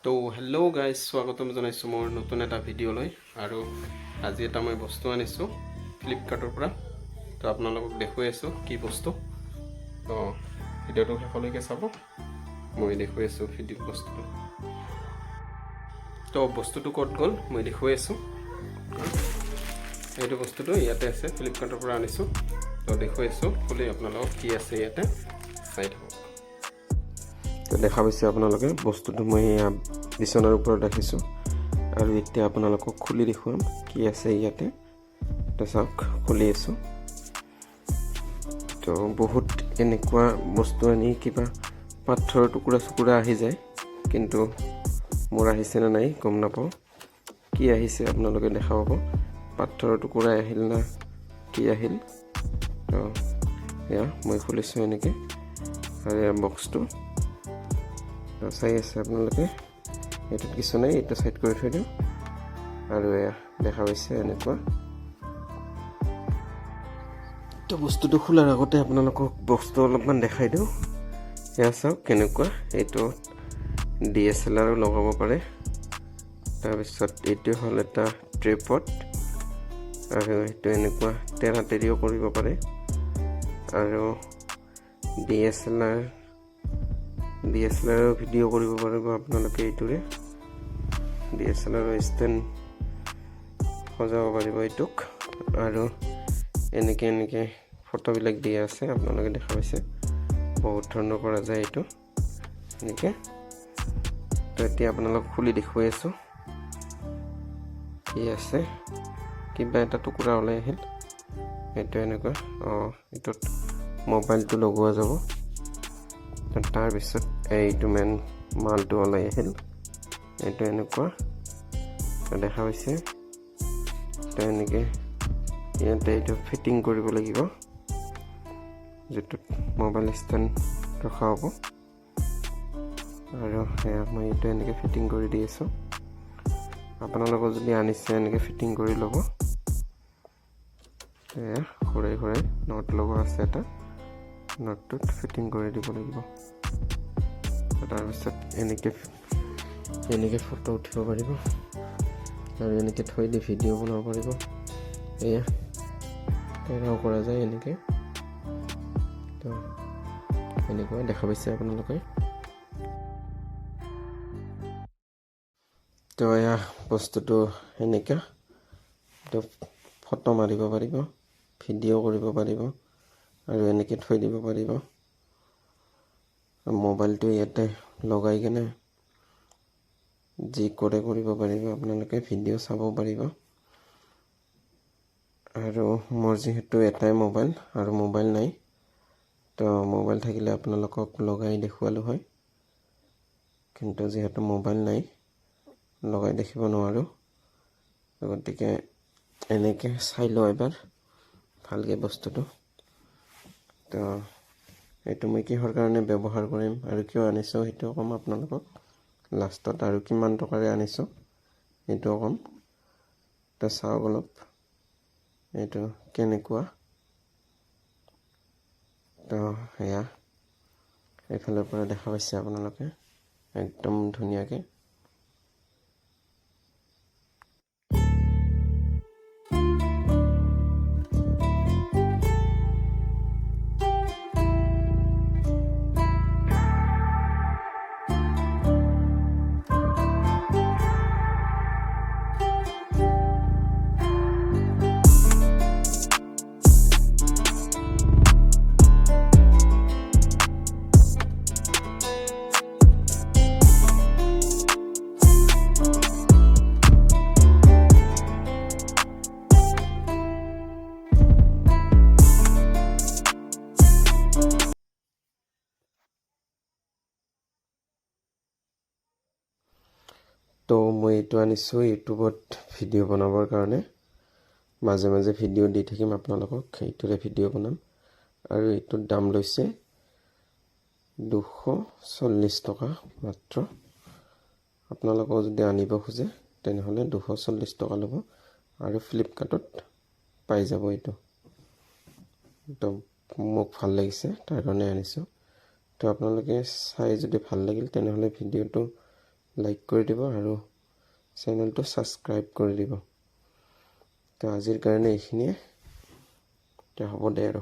তো hello' guys, স্বাগতম জনাইছোঁ মোৰ নতুন এটা ভিডিঅ'লৈ। আৰু আজি এটা মই বস্তু আনিছোঁ ফ্লিপকাৰ্টৰ পৰা। তো আপোনালোকক দেখুৱাই আছোঁ কি বস্তু। তো ভিডিঅ'টো শেষলৈকে চাব, মই দেখুৱাই আছোঁ বস্তুটো। তো বস্তুটো ক'ত গ'ল মই দেখুৱাই আছোঁ। এইটো বস্তুটো ইয়াতে আছে, ফ্লিপকাৰ্টৰ পৰা আনিছোঁ। তো দেখুৱাই আছোঁ খুলি আপোনালোকক কি আছে ইয়াতে চাই থাকক। তো দেখা পাইছে আপোনালোকে বস্তুটো মই বিচনাৰ ওপৰত ৰাখিছোঁ আৰু এতিয়া আপোনালোকক খুলি দেখুৱাম কি আছে ইয়াতে। তো চাওক, খুলি আছোঁ। তো বহুত এনেকুৱা বস্তু আনি কিবা পাথৰৰ টুকুৰা আহি যায়, কিন্তু মোৰ আহিছে নে নাই গম নাপাওঁ। কি আহিছে আপোনালোকে দেখা পাব, পাথৰৰ টুকুৰা আহিল না কি আহিল। তো এয়া মই খুলিছোঁ এনেকৈ, আৰু এয়া বক্সটো চাই আছে আপোনালোকে। এইটোত কিছু নাই, এইটো চাইড কৰি থৈ দিওঁ। আৰু এয়া দেখা পাইছে এনেকুৱা। তো বস্তুটো খোলাৰ আগতে আপোনালোকক বক্সটো অলপমান দেখাই দিওঁ। এয়া চাওক কেনেকুৱা। এইটো DSLR লগাব পাৰে। তাৰপিছত এইটো হ'ল এটা ট্ৰিপড, আৰু এইটো এনেকুৱা তেৰিও কৰিব পাৰে। আৰু DSLR ভিডিঅ' কৰিব পাৰিব আপোনালোকে। এইটোৰে DSLR ষ্টেণ্ড সজাব পাৰিব এইটোক। আৰু এনেকৈ ফটোবিলাক দিয়া আছে, আপোনালোকে দেখা পাইছে। বহুত ধৰণৰ কৰা যায় এইটো এনেকৈ। তো এতিয়া আপোনালোক খুলি দেখুৱাই আছোঁ কি আছে। কিবা এটা টুকুৰা ওলাই আহিল, এইটো এনেকুৱা। এইটোত মোবাইলটো লগোৱা যাব। তাৰপিছত এইটো মেইন মালটো ওলাই আহিল, এইটো এনেকুৱা দেখা পাইছে। তো এনেকৈ ইয়াতে এইটো ফিটিং কৰিব লাগিব, যিটোত মোবাইল ষ্টেণ্ড ৰখা হ'ব। আৰু সেয়া মই এইটো এনেকৈ ফিটিং কৰি দি আছোঁ। আপোনালোকৰ যদি আনিছে এনেকৈ ফিটিং কৰি ল'ব। এয়া ঘূৰাই নট লগোৱা আছে, এটা নটটোত ফিটিং কৰি দিব লাগিব। তাৰপিছত এনেকৈ ফটো উঠিব পাৰিব, আৰু এনেকৈ থৈ দি ভিডিঅ' বনাব পাৰিব। এয়া তেৰাও কৰা যায় এনেকৈ। তো এনেকুৱা দেখা পাইছে আপোনালোকে। তো এয়া বস্তুটো এনেকুৱা। তো ফটো মাৰিব পাৰিব, ভিডিঅ' কৰিব পাৰিব, আৰু এনেকৈ থৈ দিব পাৰিব। মোবাইলটো ইয়াতে লগাই কিনে যি কৰিব পাৰিব আপোনালোকে, ভিডিঅ' চাব পাৰিব। আৰু মোৰ যিহেতু এটাই মোবাইল আৰু মোবাইল নাই, তো মোবাইল থাকিলে আপোনালোকক লগাই দেখুৱালোঁ হয়, কিন্তু যিহেতু মোবাইল নাই লগাই দেখিব নোৱাৰোঁ। গতিকে এনেকৈ চাই লওঁ এবাৰ ভালকৈ বস্তুটো। তো এইটো মই কিহৰ কাৰণে ব্যৱহাৰ কৰিম আৰু কিয় আনিছোঁ সেইটো ক'ম আপোনালোকক লাষ্টত, আৰু কিমান টকাৰে আনিছোঁ সেইটোও ক'ম। তো চাওক অলপ এইটো কেনেকুৱা। তো সেয়া এইফালৰ পৰা দেখা পাইছে আপোনালোকে একদম ধুনীয়াকৈ। তো মই এইটো আনিছোঁ ইউটিউবত ভিডিঅ' বনাবৰ কাৰণে। মাজে মাজে ভিডিঅ' দি থাকিম আপোনালোকক, এইটোৰে ভিডিঅ' বনাম। আৰু এইটোৰ দাম লৈছে 240 টকা মাত্ৰ। আপোনালোকক যদি আনিব খোজে তেনেহ'লে 240 টকা ল'ব, আৰু ফ্লিপকাৰ্টত পাই যাব এইটো। তো মোক ভাল লাগিছে, তাৰ কাৰণে আনিছোঁ। তো আপোনালোকে চাই যদি ভাল লাগিল তেনেহ'লে ভিডিঅ'টো লাইক কৰি দিব আৰু চেনেলটো ছাবস্ক্ৰাইব কৰি দিব। তো আজিৰ কাৰণে এইখিনিয়ে। হ'ব দে আৰু